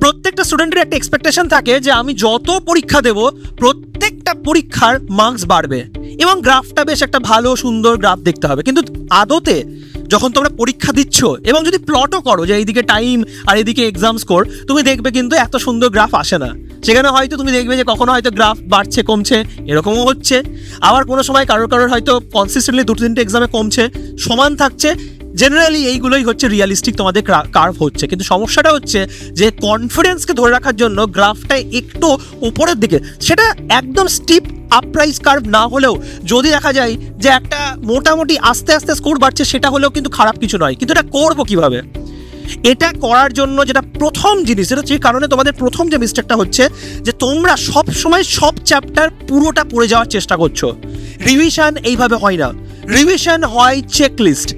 প্রত্যেকটা স্টুডেন্টের একটা এক্সপেকটেশন থাকে যে আমি যত পরীক্ষা দেব প্রত্যেকটা পরীক্ষার মার্কস বাড়বে এবং গ্রাফটা বেশ একটা ভালো সুন্দর গ্রাফ দেখতে হবে। কিন্তু আদতে যখন তোমরা পরীক্ষা দিচ্ছ এবং যদি প্লটও করো যে এইদিকে টাইম আর এইদিকে এক্সাম স্কোর, তুমি দেখবে কিন্তু এত সুন্দর গ্রাফ আসে না। সেখানে হয়তো তুমি দেখবে যে কখনো হয়তো গ্রাফ বাড়ছে কমছে, এরকমও হচ্ছে। আবার কোনো সময় কারোর হয়তো কনসিস্টেন্টলি 2-3টে এক্সামে কমছে, সমান থাকছে। জেনারেলি এইগুলোই হচ্ছে রিয়ালিস্টিক তোমাদের কার্ভ হচ্ছে। কিন্তু সমস্যাটা হচ্ছে যে কনফিডেন্সকে ধরে রাখার জন্য গ্রাফটা একটু উপরের দিকে, সেটা একদম স্টিপ আপরাইজ কার্ভ না হলেও যদি দেখা যায় যে একটা মোটামুটি আস্তে আস্তে স্কোর বাড়ছে, সেটা হলেও কিন্তু খারাপ কিছু নয়। কিন্তু এটা করবো কিভাবে? এটা করার জন্য যেটা প্রথম জিনিস, যেটা যে কারণে তোমাদের প্রথম যে মিস্টেকটা হচ্ছে যে তোমরা সব সময় সব চ্যাপ্টার পুরোটা পড়ে যাওয়ার চেষ্টা করছো। রিভিশন এইভাবে হয় না, রিভিশন হয় চেকলিস্ট।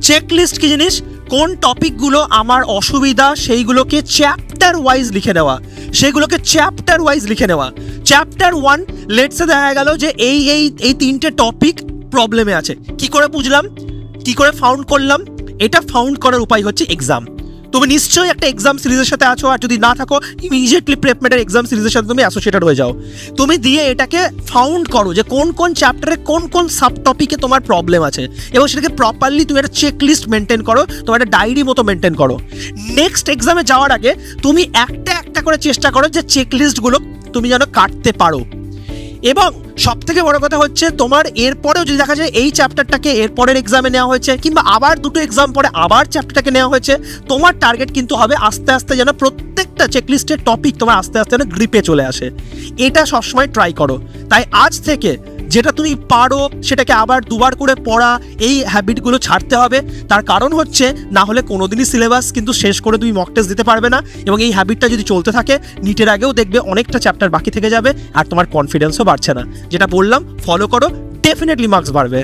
চেকলিস্ট কি জিনিস? কোন টপিকগুলো আমার অসুবিধা সেইগুলোকে চ্যাপ্টার ওয়াইজ লিখে নেওয়া, সেগুলোকে চ্যাপ্টার ওয়াইজ লিখে নেওয়া। চ্যাপ্টার 1 লেটসে দেখা গেল যে এই 3টে টপিক প্রবলেমে আছে। কি করে বুঝলাম, কি করে ফাউন্ড করলাম? এটা ফাউন্ড করার উপায় হচ্ছে এক্সাম। তুমি নিশ্চয়ই একটা এক্সাম সিরিজের সাথে আছো, আর যদি না থাকো ইমিডিয়েটলি প্রেপমেটের এক্সাম সিরিজের সাথে তুমি অ্যাসোসিয়েটেড হয়ে যাও। তুমি দিয়ে এটাকে ফাউন্ড করো যে কোন কোন চ্যাপ্টারে কোন কোন সাব টপিকে তোমার প্রবলেম আছে, এবং সেটাকে প্রপারলি তুমি একটা চেক লিস্ট মেনটেন করো, তোমার একটা ডায়েরি মতো মেনটেন করো। নেক্সট এক্সামে যাওয়ার আগে তুমি একটা একটা করে চেষ্টা করো যে চেক লিস্টগুলো তুমি যেন কাটতে পারো। এবং সব থেকে বড় কথা হচ্ছে তোমার এরপরেও যদি দেখা যায় এই চ্যাপ্টারটাকে এরপরের এক্সামে নেওয়া হয়েছে, কিংবা আবার 2টো এক্সাম পরে আবার চ্যাপ্টারটাকে নেওয়া হয়েছে, তোমার টার্গেট কিন্তু হবে আস্তে আস্তে যেন প্রত্যেকটা চেকলিস্টের টপিক তোমার আস্তে আস্তে যেন গ্রিপে চলে আসে। এটা সবসময় ট্রাই করো। তাই আজ থেকে যেটা তুমি পারো সেটাকে আবার দুবার করে পড়া, এই হ্যাবিটগুলো ছাড়তে হবে। তার কারণ হচ্ছে না হলে কোনোদিনই সিলেবাস কিন্তু শেষ করে তুমি মক টেস্ট দিতে পারবে না, এবং এই হ্যাবিটটা যদি চলতে থাকে নিটের আগেও দেখবে অনেকটা চ্যাপ্টার বাকি থেকে যাবে আর তোমার কনফিডেন্সও বাড়ছে না। যেটা বললাম ফলো করো, ডেফিনেটলি মার্কস বাড়বে।